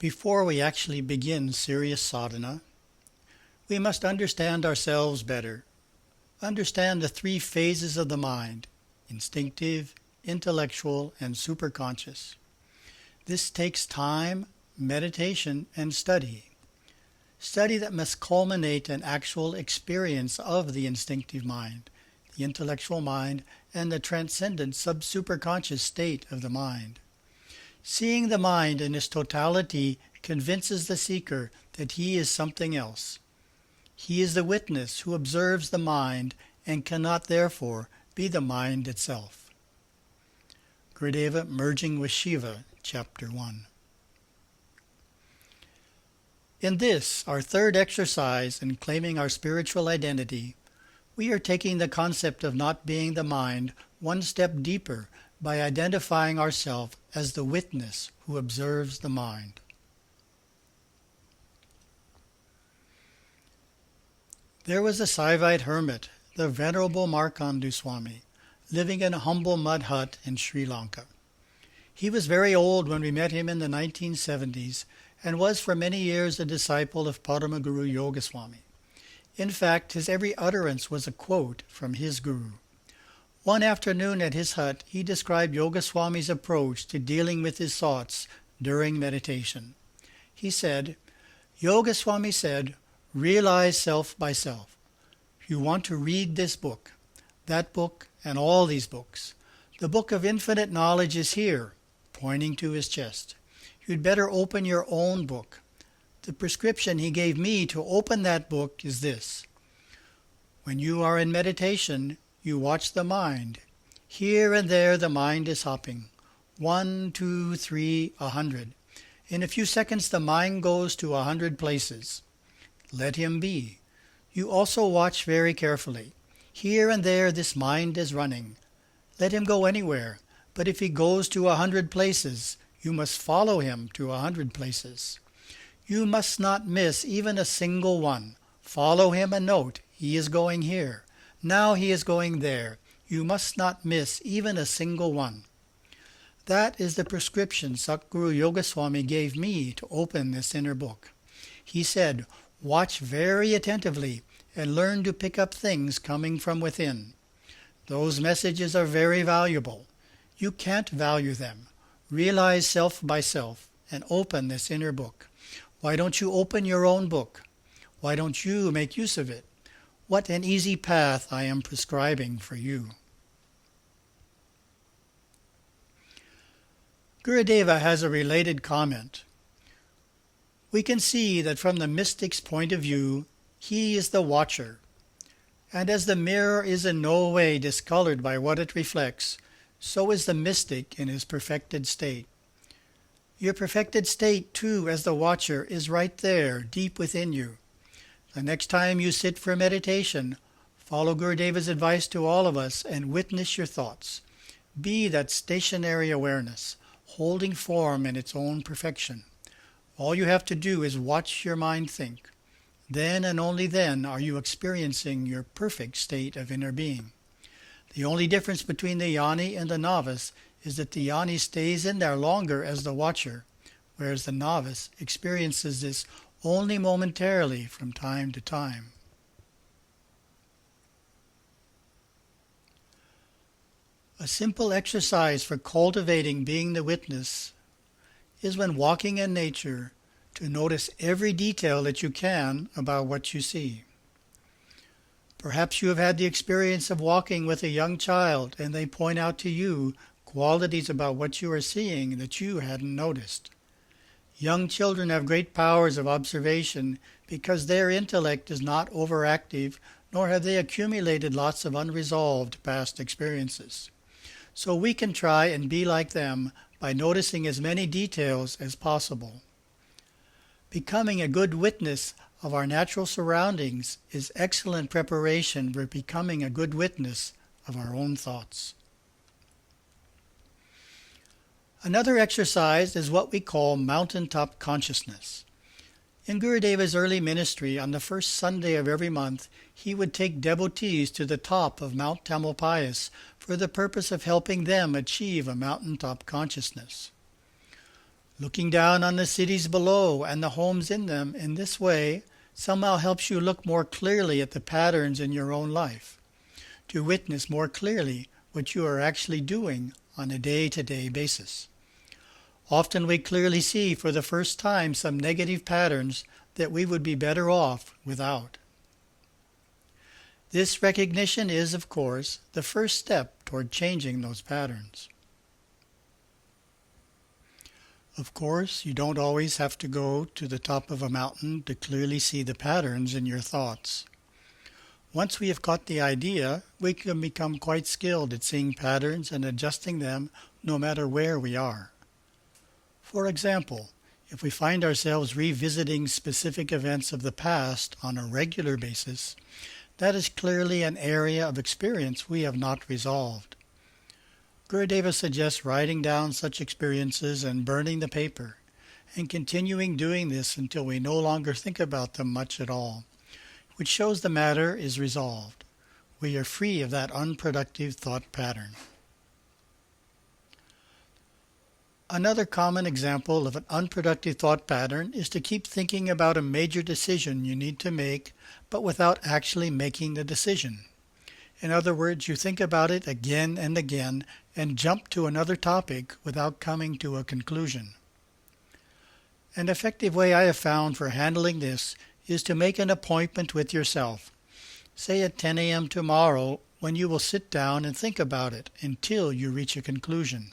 Before we actually begin serious sadhana, we must understand ourselves better. Understand the three phases of the mind: instinctive, intellectual, and superconscious. This takes time, meditation, and study. Study that must culminate in actual experience of the instinctive mind, the intellectual mind, and the transcendent sub-superconscious state of the mind. Seeing the mind in its totality convinces the seeker that he is something else. He is the witness who observes the mind and cannot therefore be the mind itself. Gurudeva, Merging with Shiva, Chapter 1. In this, our third exercise in claiming our spiritual identity, we are taking the concept of not being the mind one step deeper by identifying ourselves as the witness who observes the mind. There was a Saivite hermit, the Venerable Markandeya Swami, living in a humble mud hut in Sri Lanka. He was very old when we met him in the 1970s and was for many years a disciple of Paramaguru Yogaswami. In fact, his every utterance was a quote from his guru. One afternoon at his hut, he described Yogaswami's approach to dealing with his thoughts during meditation. He said, Yogaswami said, realize self by self. You want to read this book, that book, and all these books. The book of infinite knowledge is here, pointing to his chest. You'd better open your own book. The prescription he gave me to open that book is this. When you are in meditation, you watch the mind. Here and there the mind is hopping. 1, 2, 3, 100. In a few seconds the mind goes to 100 places. Let him be. You also watch very carefully. Here and there this mind is running. Let him go anywhere, but if he goes to 100 places, you must follow him to 100 places. You must not miss even a single one. Follow him and note, he is going here. Now he is going there. You must not miss even a single one. That is the prescription Satguru Yogaswami gave me to open this inner book. He said, watch very attentively and learn to pick up things coming from within. Those messages are very valuable. You can't value them. Realize self by self and open this inner book. Why don't you open your own book? Why don't you make use of it? What an easy path I am prescribing for you. Gurudeva has a related comment. We can see that from the mystic's point of view, he is the watcher. And as the mirror is in no way discolored by what it reflects, so is the mystic in his perfected state. Your perfected state, too, as the watcher, is right there, deep within you. The next time you sit for meditation, follow Gurudeva's advice to all of us and witness your thoughts. Be that stationary awareness, holding form in its own perfection. All you have to do is watch your mind think. Then and only then are you experiencing your perfect state of inner being. The only difference between the yoni and the novice is that the yoni stays in there longer as the watcher, whereas the novice experiences this only momentarily from time to time. A simple exercise for cultivating being the witness is when walking in nature to notice every detail that you can about what you see. Perhaps you have had the experience of walking with a young child and they point out to you qualities about what you are seeing that you hadn't noticed. Young children have great powers of observation because their intellect is not overactive, nor have they accumulated lots of unresolved past experiences. So we can try and be like them by noticing as many details as possible. Becoming a good witness of our natural surroundings is excellent preparation for becoming a good witness of our own thoughts. Another exercise is what we call mountaintop consciousness. In Gurudeva's early ministry, on the first Sunday of every month, he would take devotees to the top of Mount Tamalpais for the purpose of helping them achieve a mountaintop consciousness. Looking down on the cities below and the homes in them in this way somehow helps you look more clearly at the patterns in your own life, to witness more clearly what you are actually doing on a day-to-day basis. Often we clearly see for the first time some negative patterns that we would be better off without. This recognition is, of course, the first step toward changing those patterns. Of course, you don't always have to go to the top of a mountain to clearly see the patterns in your thoughts. Once we have caught the idea, we can become quite skilled at seeing patterns and adjusting them no matter where we are. For example, if we find ourselves revisiting specific events of the past on a regular basis, that is clearly an area of experience we have not resolved. Gurudeva suggests writing down such experiences and burning the paper, and continuing doing this until we no longer think about them much at all, which shows the matter is resolved. We are free of that unproductive thought pattern. Another common example of an unproductive thought pattern is to keep thinking about a major decision you need to make, but without actually making the decision. In other words, you think about it again and again and jump to another topic without coming to a conclusion. An effective way I have found for handling this is to make an appointment with yourself. Say at 10 a.m. tomorrow, when you will sit down and think about it until you reach a conclusion.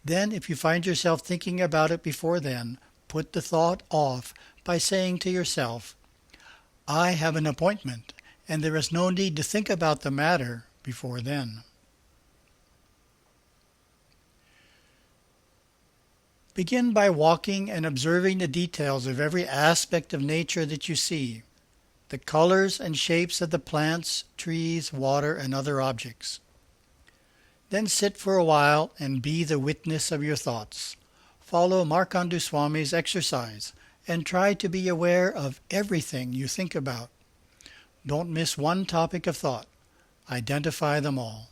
Then, if you find yourself thinking about it before then, put the thought off by saying to yourself, "I have an appointment, and there is no need to think about the matter before then." Begin by walking and observing the details of every aspect of nature that you see, the colors and shapes of the plants, trees, water, and other objects. Then sit for a while and be the witness of your thoughts. Follow Markandeya Swami's exercise and try to be aware of everything you think about. Don't miss one topic of thought. Identify them all.